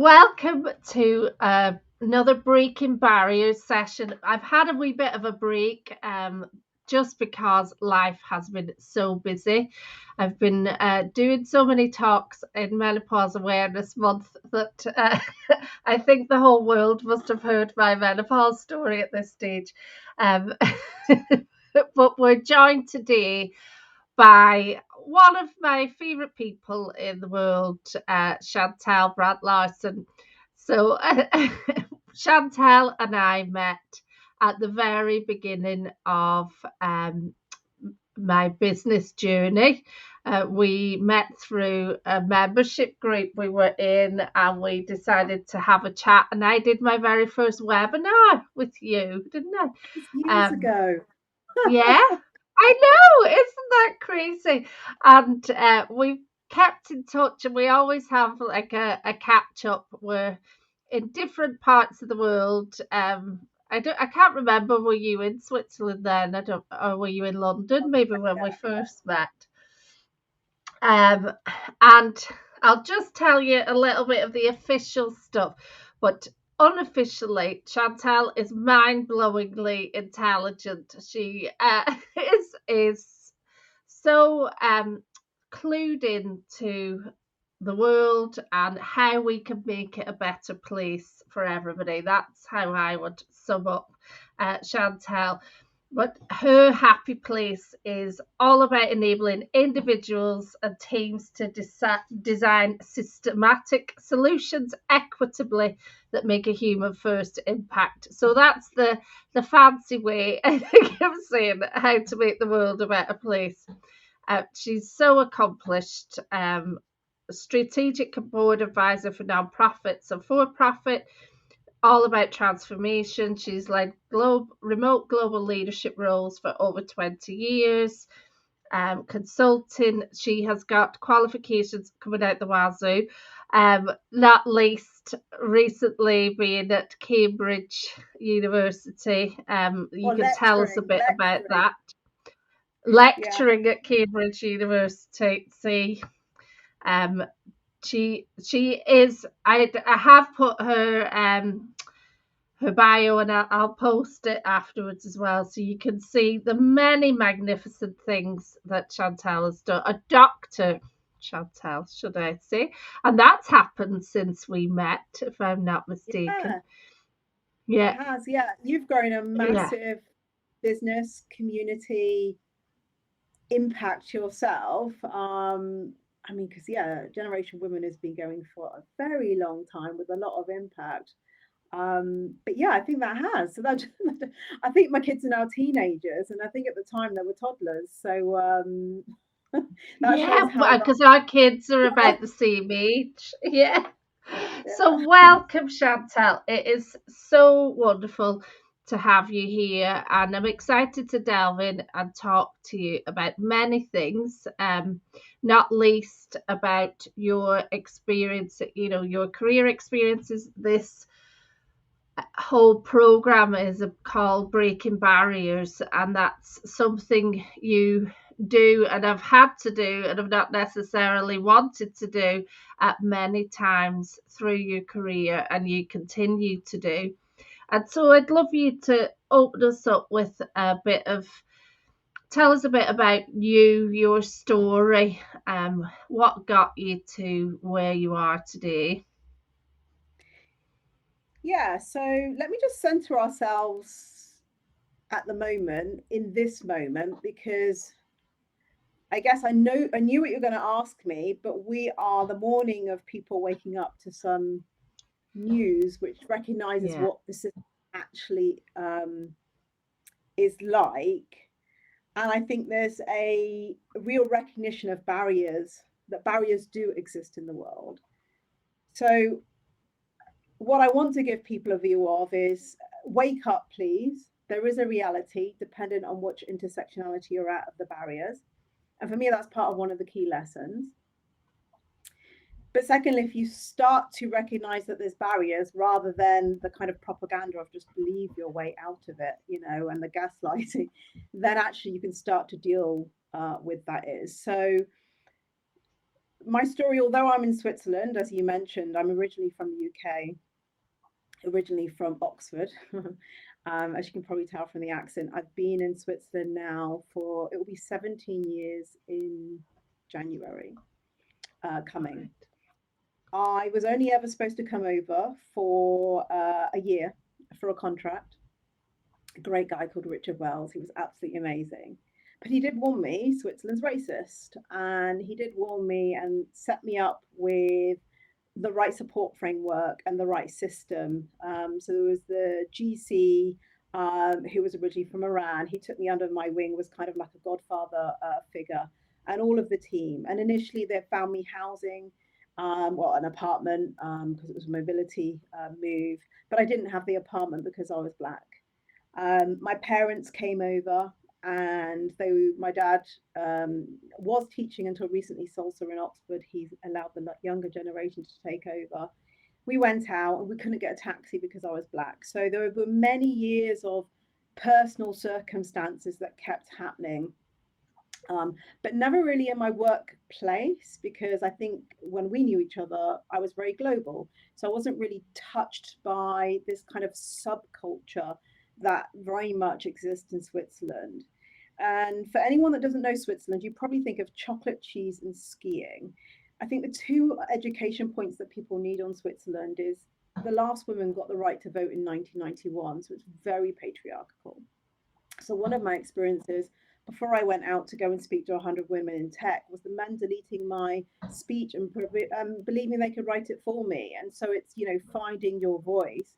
welcome to another Breaking Barriers session. I've had a wee bit of a break just because life has been so busy. I've been doing so many talks in Menopause Awareness Month that I think the whole world must have heard my menopause story at this stage. Um, but we're joined today by one of my favorite people in the world, Chantelle Brandt Larsen. So, Chantelle and I met at the very beginning of my business journey. We met through a membership group we were in, and we decided to have a chat. And I did my very first webinar with you, didn't I? Years ago. Yeah, I know. Isn't that crazy? And we've kept in touch, and we always have like a catch up. We're in different parts of the world. I can't remember. Were you in Switzerland then? I don't. Or were you in London? Maybe when we first met. Um, and I'll just tell you a little bit of the official stuff, but unofficially, Chantelle is mind-blowingly intelligent. She is so clued into the world and how we can make it a better place for everybody. That's how I would sum up Chantelle. But her happy place is all about enabling individuals and teams to design systematic solutions equitably that make a human first impact. So that's the fancy way, I think, of saying how to make the world a better place. She's so accomplished. Strategic board advisor for nonprofits and for-profit, all about transformation. She's led remote global leadership roles for over 20 years. Consulting, she has got qualifications coming out the wazoo. Not least recently being at Cambridge University. You Or can tell us a lecturing. bit about Lecturing. that. Yeah. Lecturing at Cambridge University. See, um, she is. I have put her bio, and I'll post it afterwards as well, so you can see the many magnificent things that Chantelle has done. A doctor, Chantelle, should I say? And that's happened since we met, if I'm not mistaken. Yeah. It Yeah, has. Yeah. You've grown a yeah, massive business community impact yourself. I mean, because yeah, Generation Women has been going for a very long time with a lot of impact. But yeah, I think that has. So that I think my kids are now teenagers, and I think at the time they were toddlers. So that shows yeah. how Because our kids are about the same age. Yeah. yeah. So, welcome, Chantal. It is so wonderful to have you here, and I'm excited to delve in and talk to you about many things, not least about your experience, your career experiences. This whole program is called Breaking Barriers, and that's something you do and have had to do and have not necessarily wanted to do at many times through your career, and you continue to do. And so I'd love you to open us up with a bit of tell us a bit about you, your story, what got you to where you are today. Yeah, so let me just center ourselves at the moment, in this moment, because I guess I knew what you're going to ask me, but we are the morning of people waking up to some news which recognizes Yeah. what the system actually is like. And I think there's a real recognition of barriers, that barriers do exist in the world. So, what I want to give people a view of is wake up, please. There is a reality dependent on which intersectionality you're at of the barriers. And for me, that's part of one of the key lessons. But secondly, if you start to recognize that there's barriers rather than the kind of propaganda of just believe your way out of it, and the gaslighting, then actually you can start to deal with that is. So my story, although I'm in Switzerland, as you mentioned, I'm originally from the UK, originally from Oxford. As you can probably tell from the accent, I've been in Switzerland now for, it will be 17 years in January coming. I was only ever supposed to come over for a year for a contract. A great guy called Richard Wells. He was absolutely amazing. But he did warn me Switzerland's racist. And he did warn me and set me up with the right support framework and the right system. So there was the GC, who was originally from Iran. He took me under my wing, was kind of like a godfather figure, and all of the team. And initially, they found me housing, well, an apartment, because it was a mobility move. But I didn't have the apartment because I was Black. My parents came over, and my dad was teaching until recently salsa in Oxford. He allowed the younger generation to take over. We went out and we couldn't get a taxi because I was Black. So there were many years of personal circumstances that kept happening. But never really in my workplace, because I think when we knew each other, I was very global. So I wasn't really touched by this kind of subculture that very much exists in Switzerland. And for anyone that doesn't know Switzerland, you probably think of chocolate, cheese, and skiing. I think the two education points that people need on Switzerland is the last woman got the right to vote in 1991, so it's very patriarchal. So one of my experiences before I went out to go and speak to 100 women in tech was the men deleting my speech and believing they could write it for me. And so it's, finding your voice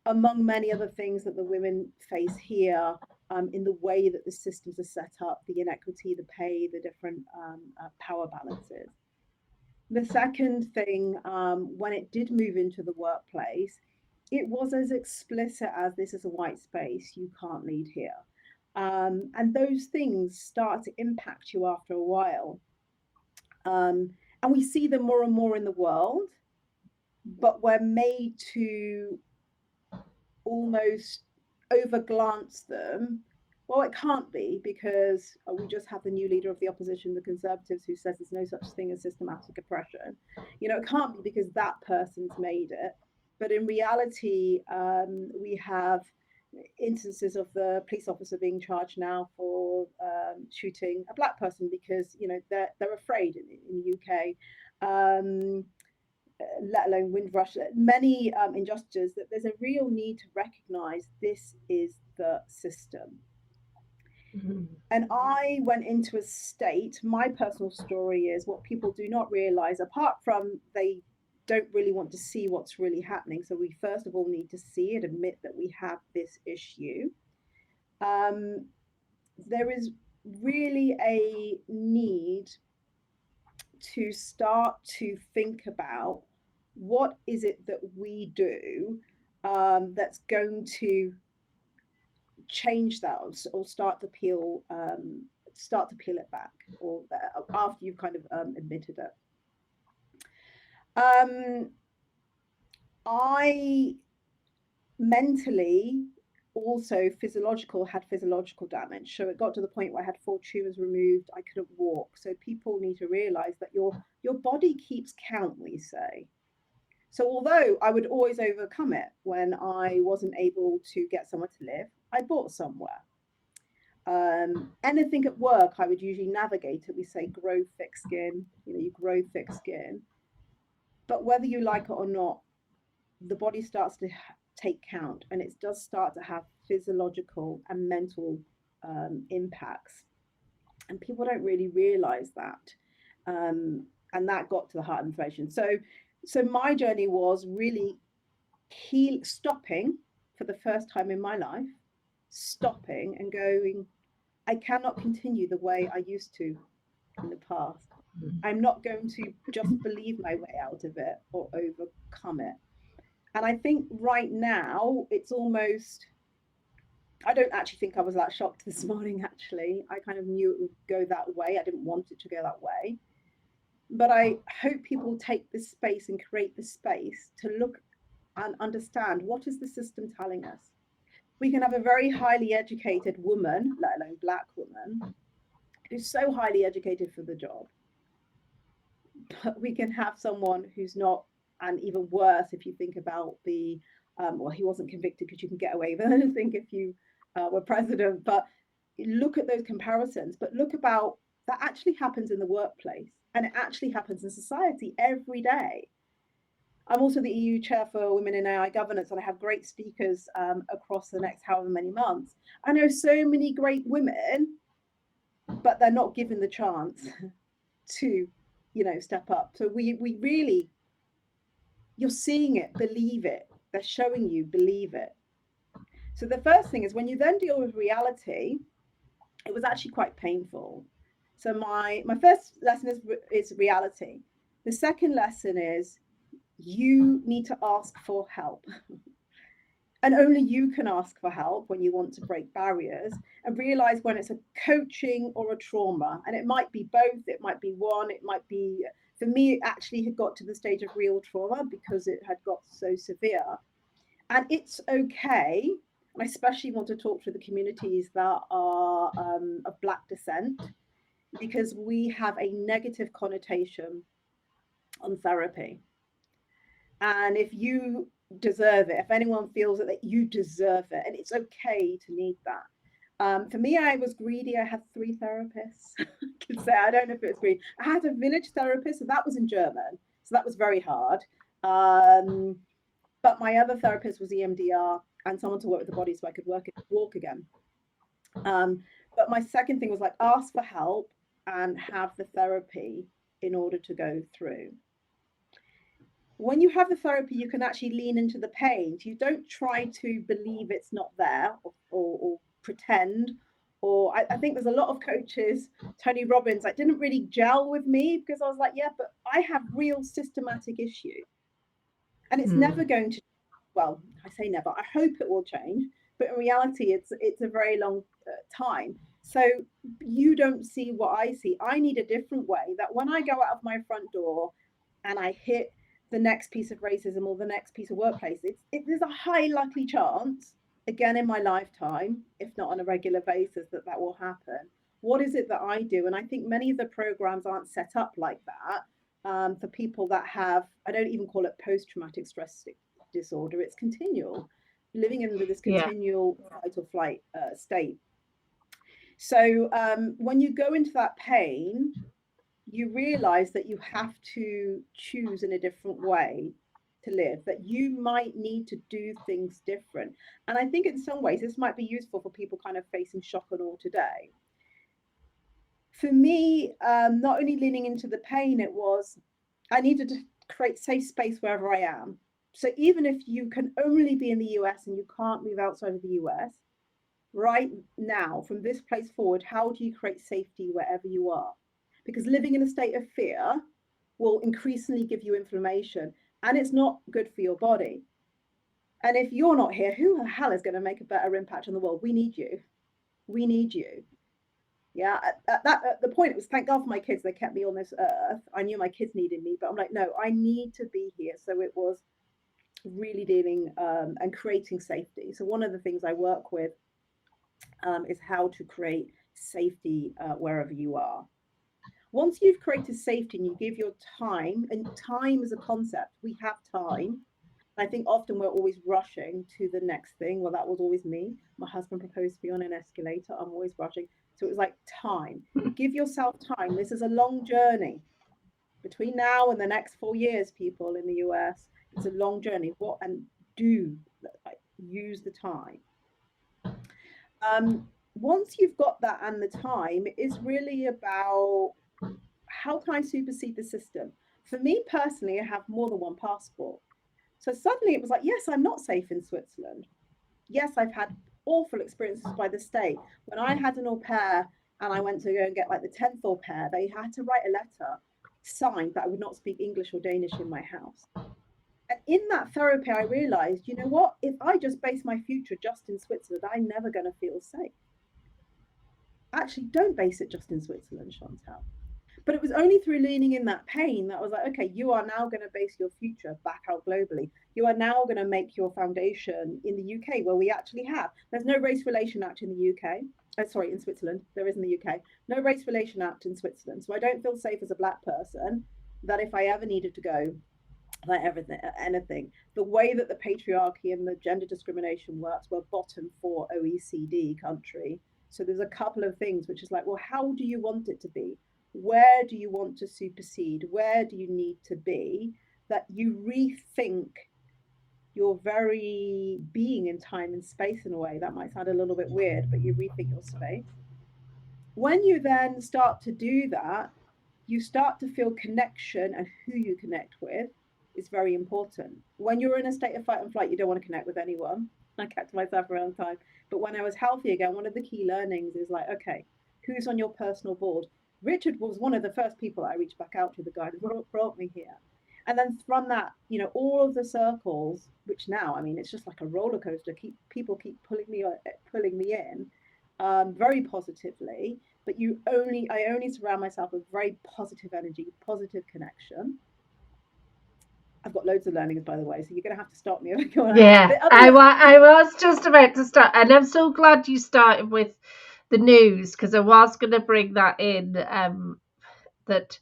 among many other things that the women face here, in the way that the systems are set up, the inequity, the pay, the different power balances. The second thing, when it did move into the workplace, it was as explicit as this is a white space, you can't lead here. And those things start to impact you after a while. And we see them more and more in the world, but we're made to almost overglance them. Well, it can't be, because we just have the new leader of the opposition, the Conservatives, who says there's no such thing as systematic oppression. It can't be because that person's made it. But in reality, we have instances of the police officer being charged now for shooting a Black person because they're afraid in the UK. Let alone Windrush, many injustices, that there's a real need to recognize this is the system. Mm-hmm. And I went into a state, my personal story is what people do not realize, apart from they don't really want to see what's really happening. So we first of all need to see it, admit that we have this issue. There is really a need to start to think about what is it that we do that's going to change that, or start to peel it back, or after you've kind of admitted it. I mentally also had physiological damage. So it got to the point where I had 4 tumors removed. I couldn't walk. So people need to realize that your body keeps count, we say. So although I would always overcome it when I wasn't able to get somewhere to live, I bought somewhere. Anything at work, I would usually navigate it. We say grow thick skin, you grow thick skin. But whether you like it or not, the body starts to take count, and it does start to have physiological and mental impacts. And people don't really realize that. And that got to the heart of inflation. So my journey was really stopping for the first time in my life, stopping and going, I cannot continue the way I used to in the past. I'm not going to just believe my way out of it or overcome it. And I think right now it's almost, I don't actually think I was that shocked this morning, actually. I kind of knew it would go that way. I didn't want it to go that way. But I hope people take this space and create the space to look and understand, what is the system telling us? We can have a very highly educated woman, let alone Black woman, who's so highly educated for the job, but we can have someone who's not, and even worse if you think about the, well, he wasn't convicted because you can get away with anything if you were president, but look at those comparisons, but look about that actually happens in the workplace and it actually happens in society every day. I'm also the EU chair for Women in AI Governance, and I have great speakers across the next however many months. I know so many great women, but they're not given the chance to, step up. So we really, you're seeing it, believe it. They're showing you, believe it. So the first thing is when you then deal with reality, it was actually quite painful. So my first lesson is reality. The second lesson is you need to ask for help. And only you can ask for help when you want to break barriers, and realize when it's a coaching or a trauma. And it might be both, it might be one, it might be, for me, it actually had got to the stage of real trauma because it had got so severe. And it's okay. And I especially want to talk to the communities that are of Black descent, because we have a negative connotation on therapy. And if you deserve it, if anyone feels that you deserve it, and it's okay to need that. For me, I was greedy. I had 3 therapists. I can say, I don't know if it was greedy. I had a village therapist, so that was in German. So that was very hard. But my other therapist was EMDR and someone to work with the body so I could walk again. But my second thing was like, ask for help and have the therapy in order to go through. When you have the therapy, you can actually lean into the pain. You don't try to believe it's not there or pretend. Or I think there's a lot of coaches, Tony Robbins, that didn't really gel with me because I was like, yeah, but I have real systematic issues. And it's never going to, well, I say never, I hope it will change. But in reality, it's a very long time. So you don't see what I see. I need a different way that when I go out of my front door and I hit the next piece of racism or the next piece of workplace, there's a high likely chance, again in my lifetime, if not on a regular basis, that will happen. What is it that I do? And I think many of the programs aren't set up like that for people that have, I don't even call it post-traumatic stress disorder, it's continual, living in this continual fight or flight state. So when you go into that pain, you realize that you have to choose in a different way to live, that you might need to do things different. And I think in some ways this might be useful for people kind of facing shock and awe today. For me, not only leaning into the pain, it was, I needed to create safe space wherever I am. So even if you can only be in the US and you can't move outside of the US, right now, from this place forward, how do you create safety wherever you are? Because living in a state of fear will increasingly give you inflammation, and it's not good for your body. And if you're not here, who the hell is going to make a better impact on the world? We need you. We need you. Yeah, at the point, it was, thank God for my kids. They kept me on this earth. I knew my kids needed me, but I'm like, no, I need to be here. So it was really dealing and creating safety. So one of the things I work with is how to create safety wherever you are. Once you've created safety and you give your time, and time is a concept, we have time. I think often we're always rushing to the next thing. Well, that was always me. My husband proposed to be on an escalator. I'm always rushing. So it was like time. Give yourself time. This is a long journey. Between now and the next 4 years, people in the US, it's a long journey. What and do like, use the time. Once you've got that and the time, it's really about how can I supersede the system? For me personally, I have more than one passport. So suddenly it was like, yes, I'm not safe in Switzerland. Yes, I've had awful experiences by the state. When I had an au pair and I went to go and get like the 10th au pair, they had to write a letter signed that I would not speak English or Danish in my house. And in that therapy, I realized, you know what, if I just base my future just in Switzerland, I'm never going to feel safe. Actually, don't base it just in Switzerland, Chantelle. But it was only through leaning in that pain that I was like, okay, you are now going to base your future back out globally. You are now going to make your foundation in the UK, where we actually have. There's no Race Relation Act in the UK. Sorry, in Switzerland. There is in the UK. No Race Relation Act in Switzerland. So I don't feel safe as a Black person. that if I ever needed to go, like anything, the way that the patriarchy and the gender discrimination works, we're bottom 4 OECD country. So there's a couple of things which is like, well, how do you want it to be? Where do you want to supersede? Where do you need to be? That you rethink your very being in time and space in a way. That might sound a little bit weird, but you rethink your space. When you then start to do that, you start to feel connection, and who you connect with is very important. When you're in a state of fight and flight, you don't want to connect with anyone. I kept to myself for a long time. But when I was healthy again, one of the key learnings is like, okay, who's on your personal board? Richard was one of the first people I reached back out to, the guy that brought me here. And then from that, you know, all of the circles, which now, I mean, it's just like a roller coaster. People keep pulling me in, very positively. But I only surround myself with very positive energy, positive connection. I've got loads of learnings, by the way, so you're going to have to stop me if you want. Yeah, I was just about to start, and I'm so glad you started with the news, because I was going to bring that in. That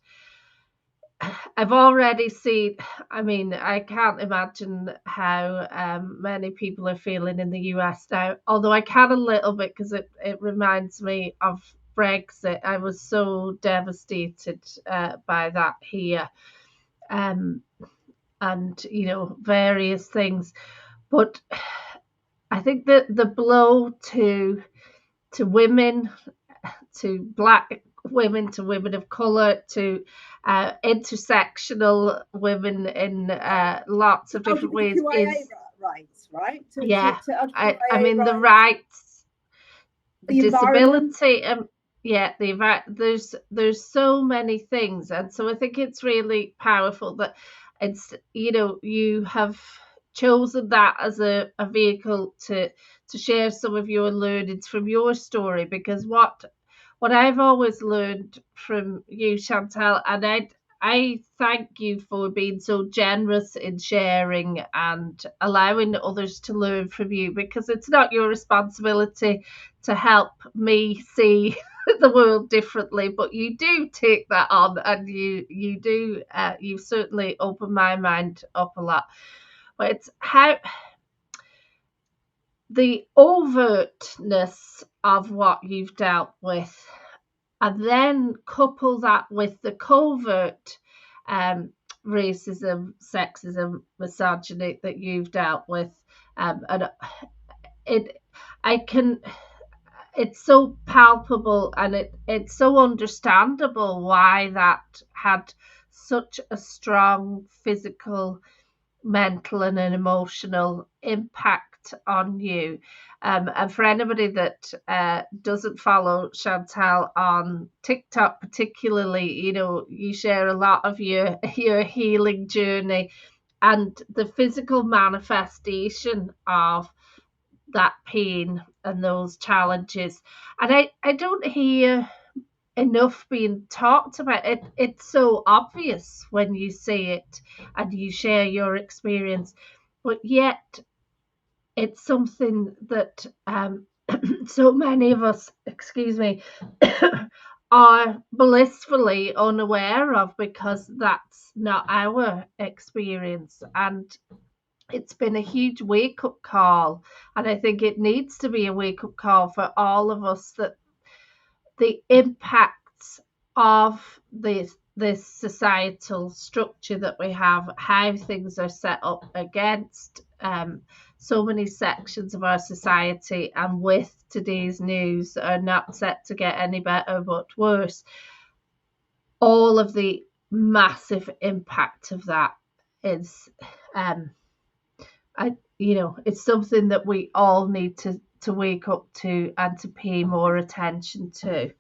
I've already seen. I mean, I can't imagine how many people are feeling in the US now. Although I can a little bit, because it reminds me of Brexit. I was so devastated by that here. Um, and you know, various things, but I think that the blow to women, to black women, to women of color, to intersectional women in lots of different ways is rights, right? Yeah, I LGBTQIA mean the rights, rights, the environment. disability, yeah, there's so many things, and so I think it's really powerful that it's, you know, you have chosen that as a vehicle to share some of your learnings from your story, because what I've always learned from you, Chantelle, and I thank you for being so generous in sharing and allowing others to learn from you, because it's not your responsibility to help me see the world differently, but you do take that on, and you do you've certainly opened my mind up a lot. But it's how the overtness of what you've dealt with, and then couple that with the covert racism, sexism, misogyny that you've dealt with, and it, I can, it's so palpable, and it's so understandable why that had such a strong physical, mental, and an emotional impact on you. And for anybody that doesn't follow Chantelle on TikTok, particularly, you know, you share a lot of your healing journey and the physical manifestation of that pain and those challenges. And I don't hear enough being talked about. It's so obvious when you say it and you share your experience, but yet it's something that so many of us, excuse me, are blissfully unaware of, because that's not our experience. And it's been a huge wake up call, and I think it needs to be a wake up call for all of us, that the impacts of this societal structure that we have, how things are set up against so many sections of our society, and with today's news are not set to get any better but worse. All of the massive impact of that is, you know, it's something that we all need to wake up to and to pay more attention to.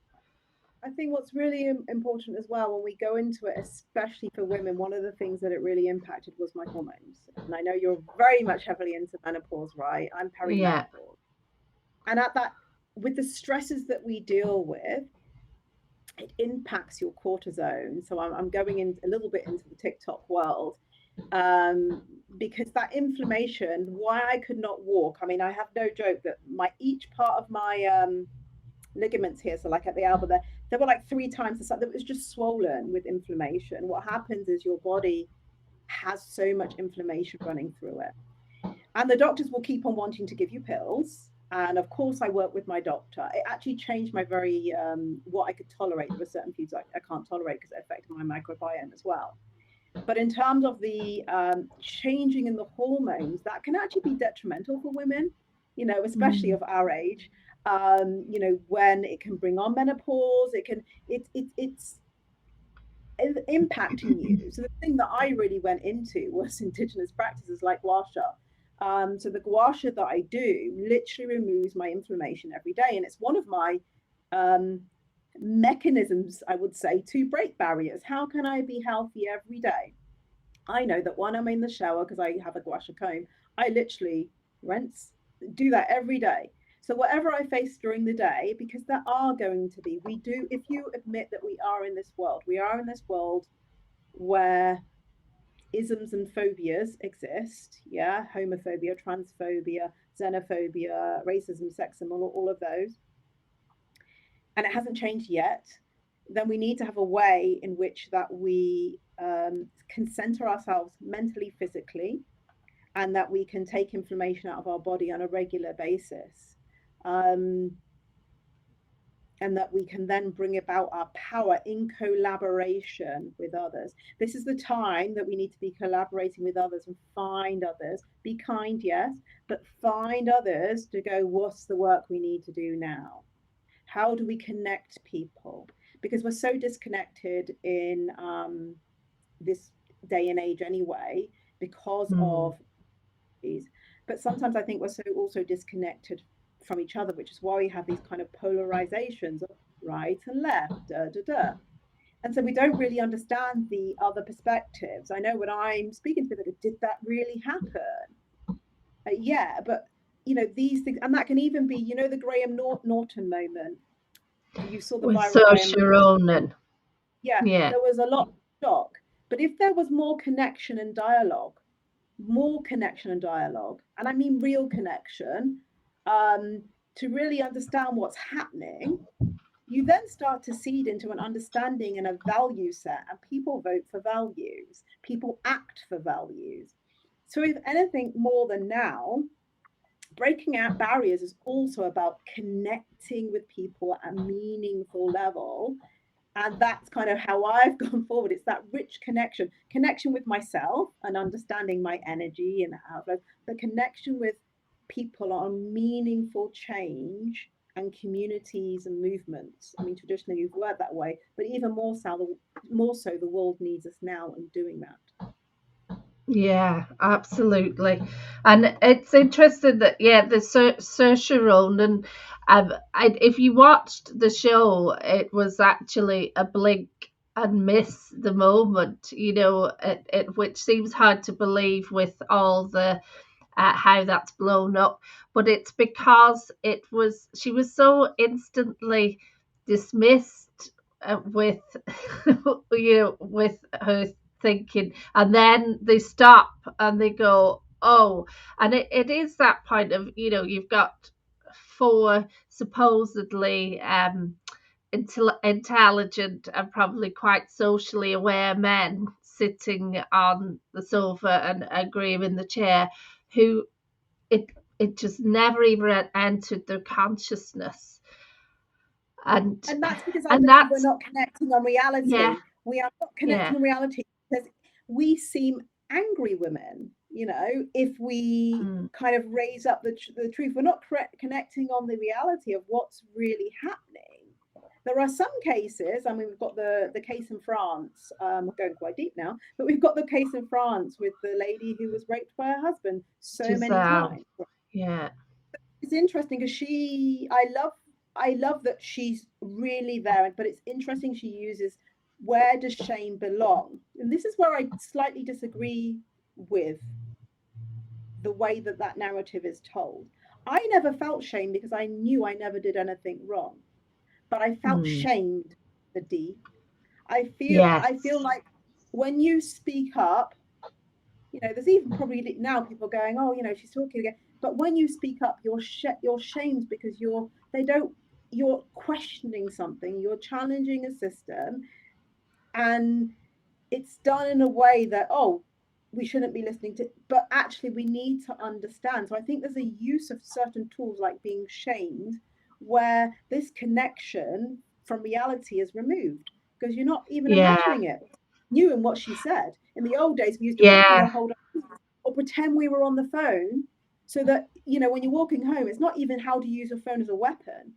I think what's really important as well when we go into it, especially for women, one of the things that it really impacted was my hormones. And I know you're very much heavily into menopause, right? I'm perimenopause. Yeah. And at that, with the stresses that we deal with, it impacts your cortisone. So I'm going in a little bit into the TikTok world, because that inflammation, why I could not walk. I mean, I have no joke that each part of my ligaments here, so like at the elbow, There were like 3 times the size. That was just swollen with inflammation. What happens is your body has so much inflammation running through it. And the doctors will keep on wanting to give you pills. And of course, I work with my doctor. It actually changed my very, what I could tolerate. There were certain foods I can't tolerate because it affected my microbiome as well. But in terms of the changing in the hormones, that can actually be detrimental for women, especially of our age. When it can bring on menopause, it's impacting you. So the thing that I really went into was indigenous practices like gua sha. So the gua sha that I do literally removes my inflammation every day, and it's one of my mechanisms, I would say, to break barriers. How can I be healthy every day? I know that when I'm in the shower, because I have a gua sha comb, I literally rinse, do that every day. So whatever I face during the day, because there are going to be, if you admit that we are in this world where isms and phobias exist, yeah, homophobia, transphobia, xenophobia, racism, sexism, all of those, and it hasn't changed yet, then we need to have a way in which that we can center ourselves mentally, physically, and that we can take inflammation out of our body on a regular basis. And that we can then bring about our power in collaboration with others. This is the time that we need to be collaborating with others and find others. Be kind, yes, but find others to go, what's the work we need to do now? How do we connect people? Because we're so disconnected in this day and age anyway, because of these. But sometimes I think we're so also disconnected from each other, which is why we have these kind of polarizations of right and left, and so we don't really understand the other perspectives. I know when I'm speaking to people, did that really happen? Yeah, but these things, and that can even be, the Graham Norton moment. You saw the viral Graham Norton. Yeah, there was a lot of shock, but if there was more connection and dialogue, and I mean real connection, to really understand what's happening, you then start to seed into an understanding and a value set, and people vote for values, people act for values. So if anything more than now, breaking out barriers is also about connecting with people at a meaningful level. And that's kind of how I've gone forward. It's that rich connection with myself and understanding my energy and how the connection with people on meaningful change and communities and movements. I mean, traditionally we've worked that way, but even more so the world needs us now in doing that. Yeah, absolutely. And it's interesting that, the Saoirse Ronan, if you watched the show, it was actually a blink and miss the moment, which seems hard to believe with all the how that's blown up. But it's because she was so instantly dismissed with with her thinking, and then they stop and they go, oh. And it is that point of, you've got 4 supposedly intelligent and probably quite socially aware men sitting on the sofa and agreeing in the chair, who it just never even entered their consciousness. And that's because I believe we're not connecting on reality. Yeah, we are not connecting on reality, because we seem angry women, if we kind of raise up the truth. We're not connecting on the reality of what's really happening. There are some cases, I mean, we've got the case in France, we're going quite deep now, but we've got the case in France with the lady who was raped by her husband many times. Yeah. It's interesting because I love that she's really there, but it's interesting she uses, where does shame belong? And this is where I slightly disagree with the way that narrative is told. I never felt shame because I knew I never did anything wrong, but I felt shamed, the D. I feel like when you speak up, there's even probably now people going, oh, she's talking again. But when you speak up, you're shamed because you're questioning something, you're challenging a system, and it's done in a way that, oh, we shouldn't be listening to, but actually we need to understand. So I think there's a use of certain tools like being shamed, where this connection from reality is removed because you're not even Yeah. imagining it. New in what she said. In the old days, we used to, Yeah. hold up or pretend we were on the phone, so that, when you're walking home, it's not even how to use your phone as a weapon.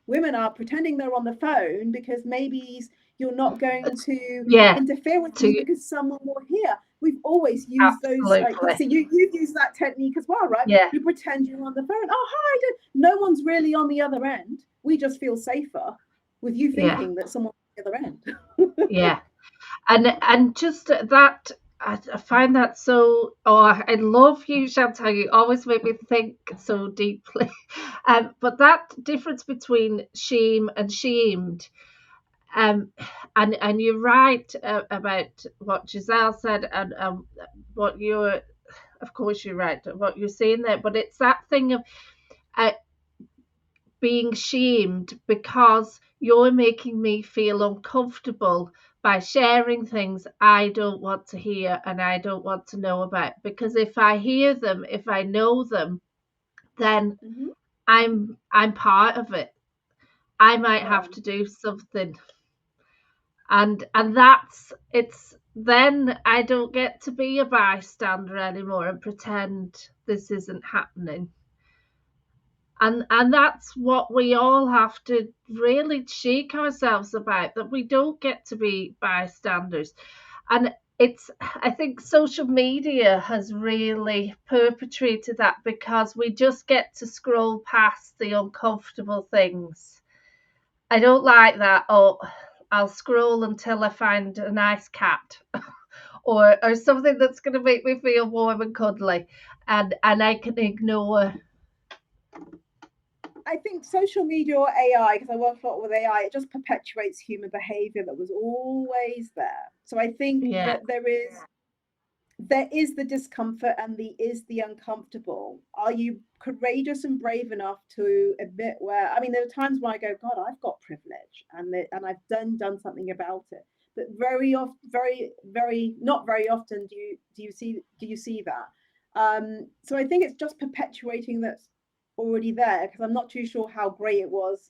Women are pretending they're on the phone because maybe you're not going to Yeah. interfere with you because someone will hear. We've always used those. Absolutely. So you've used that technique as well, right? Yeah. You pretend you're on the phone. Oh, hi. No one's really on the other end. We just feel safer with you thinking that someone's on the other end. Yeah. And just that, I find that so. Oh, I love you, Chantal. You always make me think so deeply. But that difference between shame and shamed, and you're right about what Giselle said, and what you're, of course, you're right what you're saying there. But it's that thing of uh, being shamed because you're making me feel uncomfortable by sharing things I don't want to hear and I don't want to know about. Because if I hear them, if I know them, then I'm part of it. I might have to do something. And that's it's then I don't get to be a bystander anymore and pretend this isn't happening. And that's what we all have to really shake ourselves about, that we don't get to be bystanders. And it's, I think social media has really perpetrated that, because we just get to scroll past the uncomfortable things. I don't like that. Oh, I'll scroll until I find a nice cat or something that's going to make me feel warm and cuddly, and I can ignore. I think social media or AI, because I work a lot with AI, it just perpetuates human behavior that was always there. So I think Yeah. that there is the discomfort and there is the uncomfortable. Are you courageous and brave enough to admit where? I mean, there are times when I go, God, I've got privilege, and I've done something about it. But very often, very not very often do you see that. So I think it's just perpetuating that's already there, because I'm not too sure how great it was.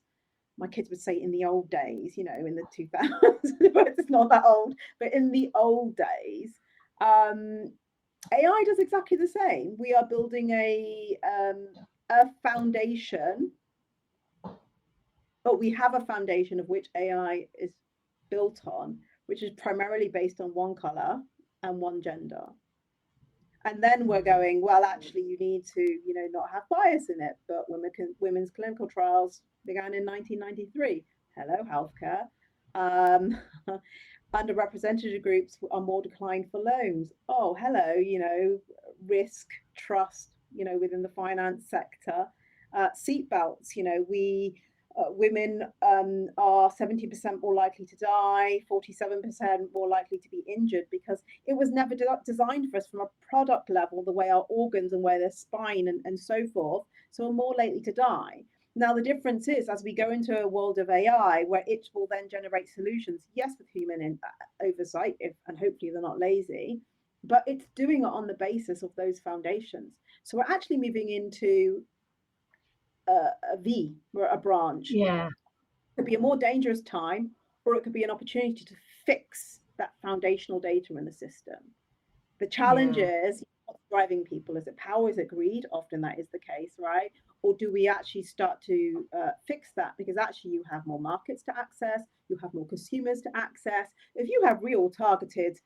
My kids would say in the old days, in the 2000s, but it's not that old, but in the old days, AI does exactly the same. We are building a foundation, but we have a foundation of which AI is built on, which is primarily based on one color and one gender. And then we're going, well, actually, you need to, not have bias in it. But women's clinical trials began in 1993. Hello, healthcare. Um, Underrepresented groups are more declined for loans. Oh, hello, risk, trust, within the finance sector. Seatbelts, women are 70% more likely to die, 47% more likely to be injured, because it was never designed for us from a product level, the way our organs and where their spine and so forth. So we're more likely to die. Now, the difference is, as we go into a world of AI, where it will then generate solutions, yes, with human oversight, and hopefully they're not lazy, but it's doing it on the basis of those foundations. So we're actually moving into a V, or a branch. Yeah. It could be a more dangerous time, or it could be an opportunity to fix that foundational data in the system. The challenge is, what's driving people? Is it power? Is it greed? Often that is the case, right? Or do we actually start to fix that? Because actually you have more markets to access, you have more consumers to access. If you have real targeted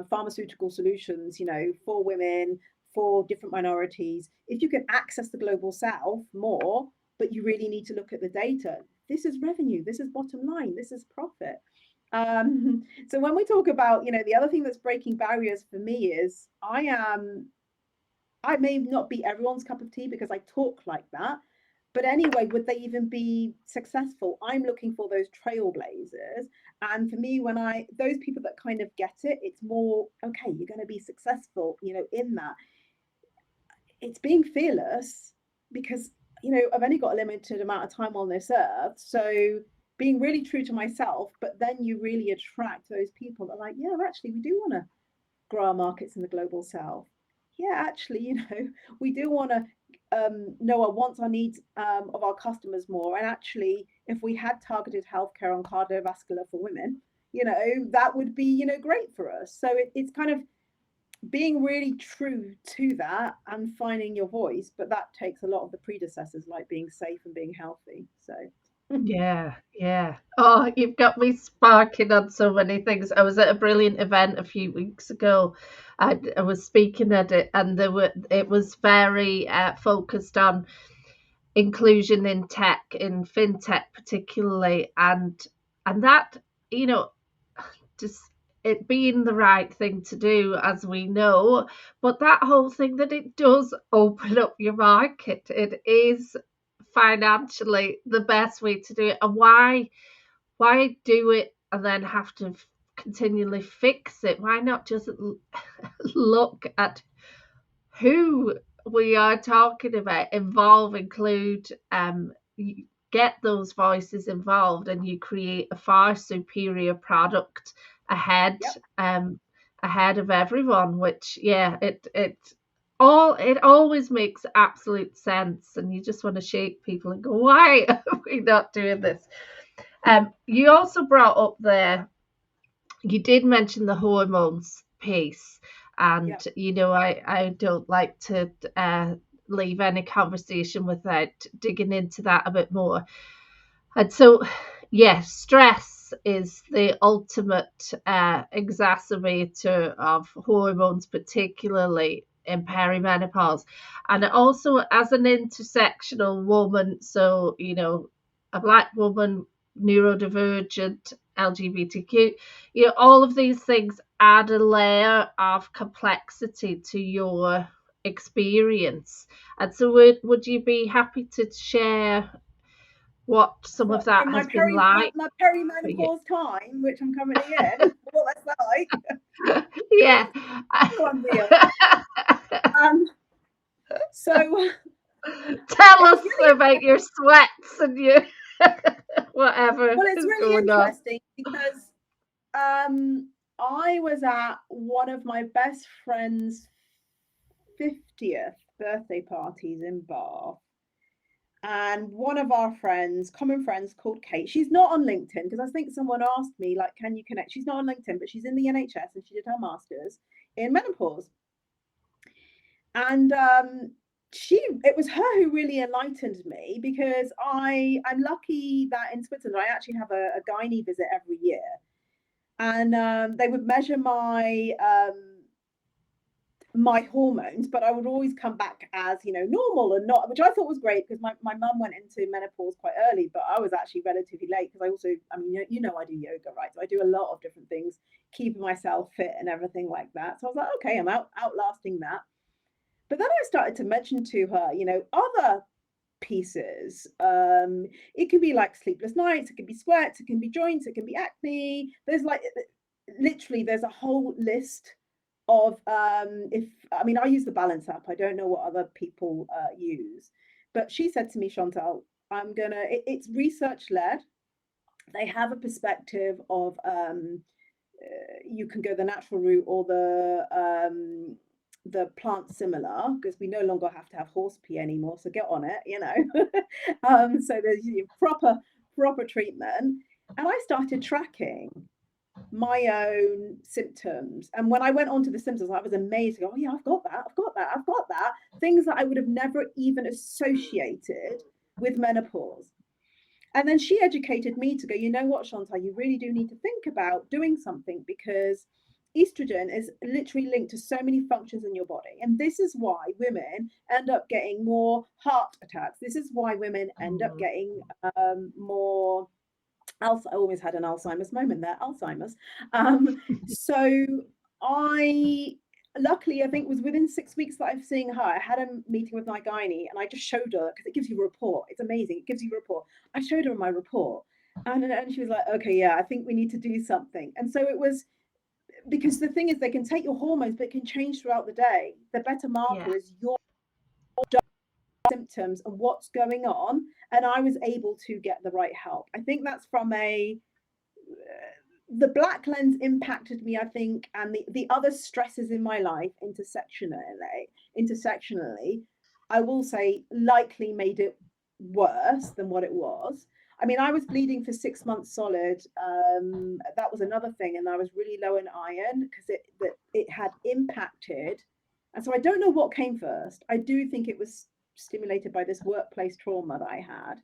pharmaceutical solutions, for women, for different minorities, if you can access the global south more, but you really need to look at the data, this is revenue, this is bottom line, this is profit. So when we talk about, the other thing that's breaking barriers for me is I may not be everyone's cup of tea because I talk like that. But anyway, would they even be successful? I'm looking for those trailblazers. And for me, those people that kind of get it, it's more, okay, you're going to be successful, in that. It's being fearless, because I've only got a limited amount of time on this earth. So being really true to myself, but then you really attract those people that are like, yeah, actually, we do want to grow our markets in the global south. Yeah, actually, we do want to know our wants, our needs of our customers more. And actually, if we had targeted healthcare on cardiovascular for women, that would be, great for us. So it's kind of being really true to that and finding your voice, but that takes a lot of the predecessors, like being safe and being healthy. So Yeah, yeah. Oh, you've got me sparking on so many things. I was at a brilliant event a few weeks ago. I was speaking at it, and it was very focused on inclusion in tech, in fintech particularly, and that, you know, just it being the right thing to do, as we know, but that whole thing that it does open up your market, it is financially the best way to do it. And why do it and then have to continually fix it? Why not just look at who we are talking about, involve, include, get those voices involved, and you create a far superior product ahead, yep. ahead of everyone. Which, yeah, it always makes absolute sense, and you just want to shake people and go, why are we not doing this? You also brought up there, you did mention the hormones piece, and Yep. I don't like to leave any conversation without digging into that a bit more. And so, yes, stress is the ultimate exacerbator of hormones, particularly in perimenopause. And also, as an intersectional woman, so, a Black woman, neurodivergent, LGBTQ, all of these things add a layer of complexity to your experience. And so, would you be happy to share what some of What, that in my has been like my for you? perimenopause time, which I'm currently in, what that's like? Yeah. So unreal. Um, so Tell it's us really about your sweats and your whatever it's is really going on. interesting because I was at one of my best friend's 50th birthday parties in Bath. And one of our friends, common friends called Kate, she's not on LinkedIn because I think someone asked me, like, can you connect? She's not on LinkedIn, but she's in the NHS and she did her master's in menopause. And it was her who really enlightened me because I'm lucky that in Switzerland I actually have a gynae visit every year. And they would measure my hormones, but I would always come back as normal and not, which I thought was great because my mum went into menopause quite early, but I was actually relatively late because I also, I mean, I do yoga, right? So I do a lot of different things, keeping myself fit and everything like that. So I was like, okay, I'm outlasting that. But then I started to mention to her, other pieces. It can be like sleepless nights, it can be sweats, it can be joints, it can be acne. There's literally there's a whole list of if I mean I use the Balance app. I don't know what other people use, but she said to me, Chantelle, it's research led. They have a perspective of you can go the natural route or the plant similar, because we no longer have to have horse pee anymore, so get on it. So there's proper treatment. And I started tracking my own symptoms. And when I went on to the symptoms, I was amazed. Oh yeah, I've got that. Things that I would have never even associated with menopause. And then she educated me to go, you know what, Chantelle, you really do need to think about doing something because estrogen is literally linked to so many functions in your body. And this is why women end up getting more heart attacks. This is why women end up getting more. I always had an Alzheimer's moment there, Alzheimer's. So luckily, I think it was within 6 weeks that I'm seeing her. I had a meeting with my gynae and I just showed her because it gives you a report. It's amazing. It gives you a report. I showed her my report and she was like, okay, yeah, I think we need to do something. And so it was, because the thing is they can take your hormones, but it can change throughout the day. The better marker is your symptoms symptoms and what's going on, and I was able to get the right help. I think that's from the black lens impacted me, I think, and the other stresses in my life intersectionally, I will say, likely made it worse than what it was. I mean, I was bleeding for 6 months solid. That was another thing, and I was really low in iron because it had impacted. And so I don't know what came first. I do think it was stimulated by this workplace trauma that I had.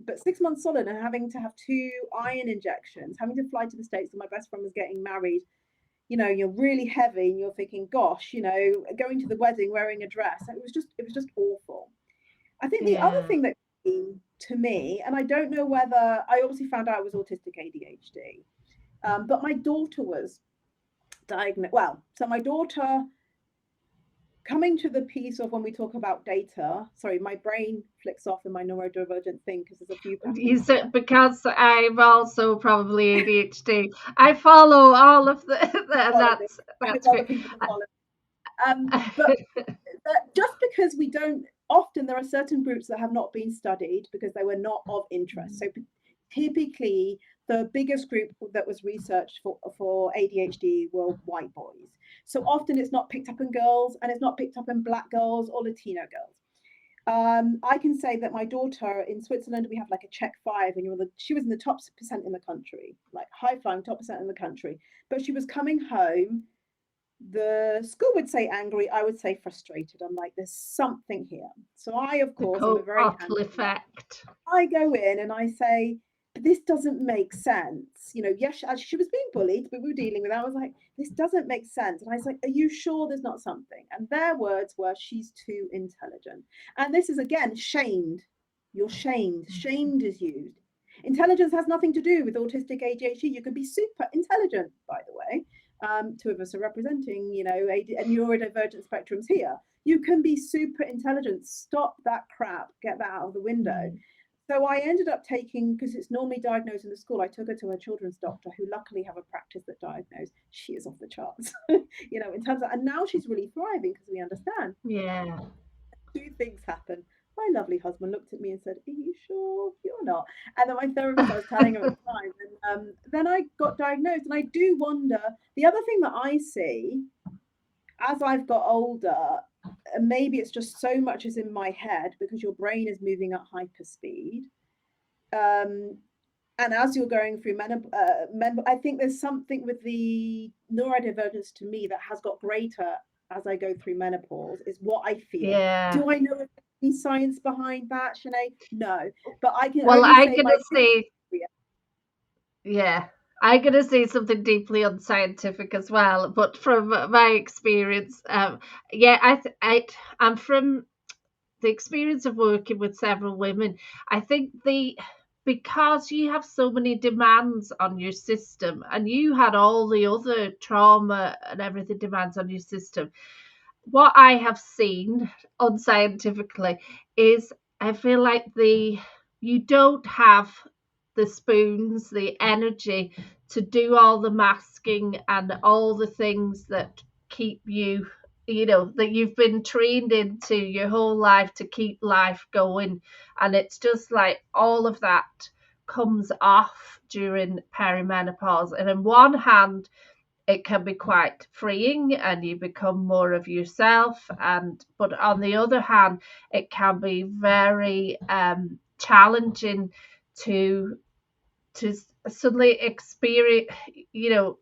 But 6 months solid and having to have 2 iron injections, having to fly to the States, and my best friend was getting married. You know, you're really heavy and you're thinking, gosh, you know, going to the wedding wearing a dress. It was just awful. I think the other thing that came to me, and I don't know whether, I obviously found out I was autistic ADHD, but my daughter was diagnosed. Well, so my daughter, coming to the piece of when we talk about data, sorry, my brain flicks off in my neurodivergent thing because there's a few You said, because I'm also probably ADHD. I follow all of that's other people to follow. But just because we don't, often there are certain groups that have not been studied because they were not of interest. So typically, the biggest group that was researched for ADHD were white boys. So often it's not picked up in girls, and it's not picked up in black girls or Latino girls. I can say that my daughter in Switzerland, we have like a check 5, and she was in the top % in the country, like high flying top % in the country. But she was coming home. The school would say angry, I would say frustrated. I'm like, there's something here. So I, of course, I'm a very effect. I go in and I say, this doesn't make sense. You know, yes, she was being bullied, but we were dealing with that. I was like, this doesn't make sense. And I was like, are you sure there's not something? And their words were, she's too intelligent. And this is, again, shamed. You're shamed. Shamed is used. Intelligence has nothing to do with autistic ADHD. You can be super intelligent, by the way. 2 of us are representing, you know, a neurodivergent spectrums here. You can be super intelligent. Stop that crap. Get that out of the window. So I ended up taking, because it's normally diagnosed in the school, I took her to her children's doctor, who luckily have a practice that diagnose. She is off the charts, you know, in terms of, and now she's really thriving because we understand. Yeah. 2 things happen. My lovely husband looked at me and said, are you sure you're not? And then my therapist, I was telling her at the time, and then I got diagnosed. And I do wonder, the other thing that I see as I've got older, and maybe it's just so much is in my head because your brain is moving at hyperspeed. And as you're going through I think there's something with the neurodivergence to me that has got greater as I go through menopause, is what I feel. Yeah. Do I know if there's any science behind that, Sinead? No. But I can yeah. I'm going to say something deeply unscientific as well, but from my experience, I'm from the experience of working with several women. I think because you have so many demands on your system, and you had all the other trauma and everything demands on your system, what I have seen unscientifically is I feel like you don't have the spoons, the energy to do all the masking and all the things that keep you, you know, that you've been trained into your whole life to keep life going. And it's just like all of that comes off during perimenopause. And on one hand, it can be quite freeing and you become more of yourself, but on the other hand, it can be very challenging to suddenly experience, you know,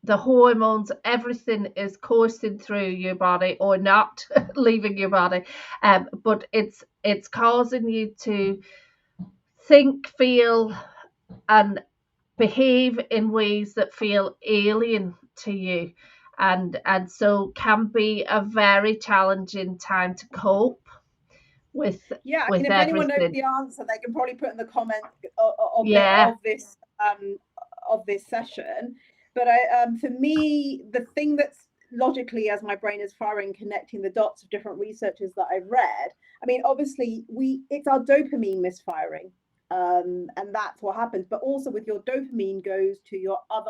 the hormones, everything is coursing through your body or not leaving your body, but it's causing you to think, feel, and behave in ways that feel alien to you, and so can be a very challenging time to cope with. Yeah, I mean, if anyone knows the answer, they can probably put in the comment of this session. But for me, the thing that's logically, as my brain is firing, connecting the dots of different researchers that I've read, I mean, obviously it's our dopamine misfiring. And that's what happens. But also with your dopamine goes to your other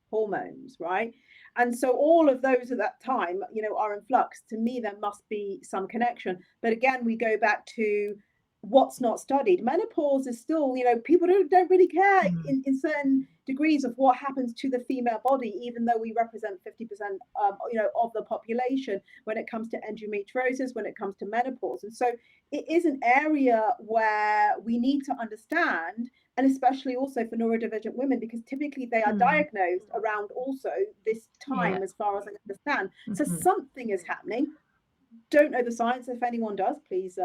hormones, right? And so all of those at that time, are in flux. To me, there must be some connection. But again, we go back to what's not studied. Menopause is still, people don't really care in certain degrees of what happens to the female body, even though we represent 50%, of the population when it comes to endometriosis, when it comes to menopause. And so it is an area where we need to understand, and especially also for neurodivergent women, because typically they are diagnosed around also this time, as far as I understand. So something is happening. Don't know the science. If anyone does, please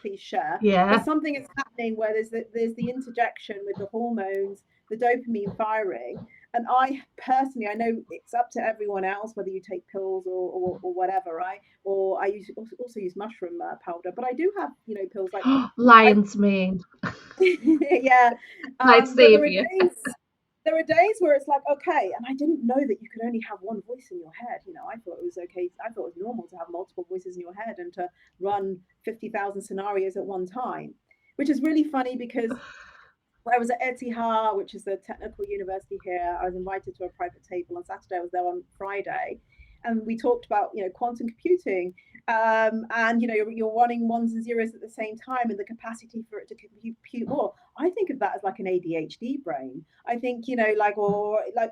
please share. But something is happening where there's the interjection with the hormones, the dopamine firing. And I personally, I know it's up to everyone else whether you take pills or whatever, right? Or I also use mushroom powder, but I do have pills like lion's mane. Yeah, Might but save you. there are days where it's like, okay, and I didn't know that you could only have one voice in your head. I thought it was okay. I thought it was normal to have multiple voices in your head and to run 50,000 scenarios at one time, which is really funny because I was at Etihad, which is the technical university here. I was invited to a private table on Saturday. I was there on Friday, and we talked about quantum computing, and you're running ones and zeros at the same time, and the capacity for it to compute more. I think of that as like an ADHD brain. I think like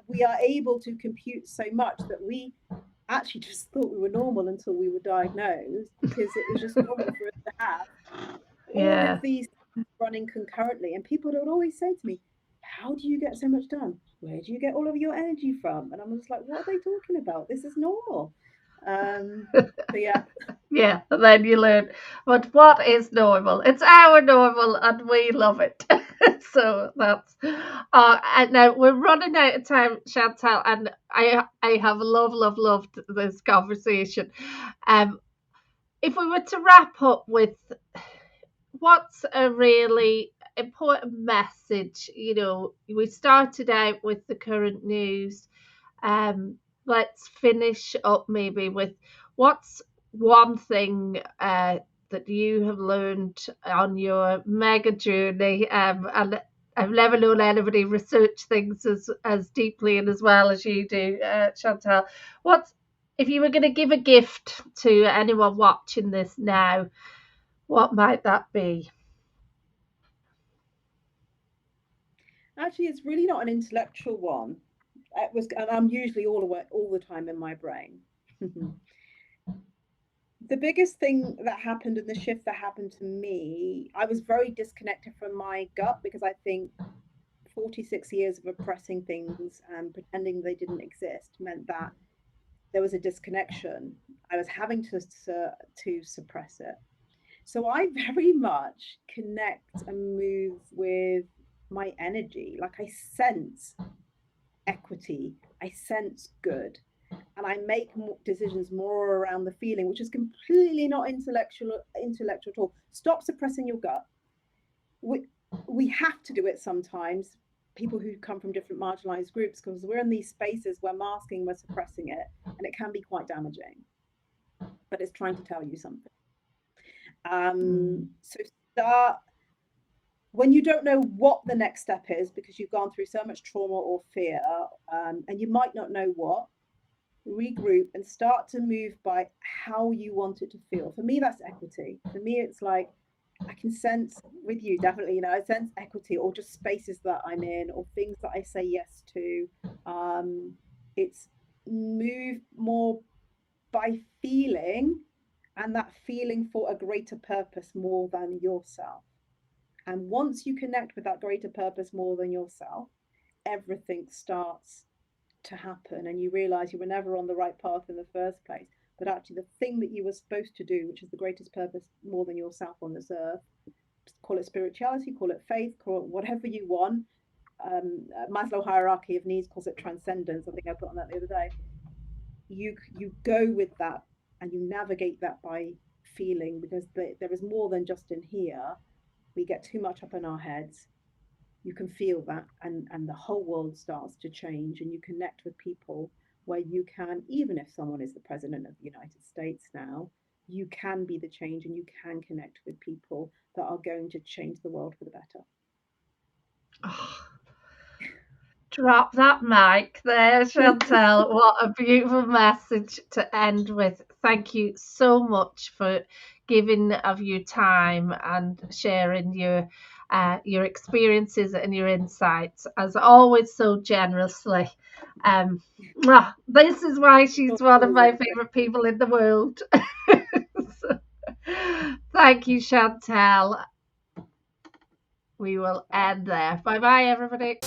we are able to compute so much that we actually just thought we were normal until we were diagnosed, because it was just normal for us to have all of these running concurrently. And people would always say to me, how do you get so much done? Where do you get all of your energy from? And I'm just like, what are they talking about? This is normal. But yeah, and then you learn, but what is normal? It's our normal, and we love it. So that's. And now we're running out of time, Chantelle, and I have loved this conversation. If we were to wrap up with what's a really important message, we started out with the current news. Let's finish up maybe with what's one thing that you have learned on your mega journey, and I've never known anybody research things as deeply and as well as you do, Chantelle. What's if you were going to give a gift to anyone watching this now, what might that be? actually, it's really not an intellectual one. And I'm usually all the time in my brain. The biggest thing that happened, and the shift that happened to me, I was very disconnected from my gut, because I think 46 years of oppressing things and pretending they didn't exist meant that there was a disconnection. I was having to suppress it. So I very much connect and move with my energy. Like I sense equity, I sense good, and I make decisions more around the feeling, which is completely not intellectual at all. Stop suppressing your gut. We have to do it sometimes, people who come from different marginalized groups, because we're in these spaces, we're masking, we're suppressing it, and it can be quite damaging, but it's trying to tell you something. So start when you don't know what the next step is, because you've gone through so much trauma or fear, and you might not know what. Regroup and start to move by how you want it to feel. For me, that's equity. For me, it's like I can sense with you, definitely, I sense equity, or just spaces that I'm in, or things that I say yes to. It's move more by feeling, and that feeling for a greater purpose more than yourself. And once you connect with that greater purpose more than yourself, everything starts to happen, and you realize you were never on the right path in the first place, but actually the thing that you were supposed to do, which is the greatest purpose more than yourself on this earth, call it spirituality, call it faith, call it whatever you want. Maslow hierarchy of needs calls it transcendence. I think I put on that the other day. You go with that, and you navigate that by feeling, because there is more than just in here. We get too much up in our heads. You can feel that, and the whole world starts to change, and you connect with people where you can, even if someone is the president of the United States now, you can be the change, and you can connect with people that are going to change the world for the better. Oh, Drop that mic there, Chantelle. What a beautiful message to end with. Thank you so much for giving of your time and sharing your experiences and your insights, as always, so generously. This is why she's one of my favorite people in the world. So, thank you, Chantelle. We will end there. Bye bye, everybody.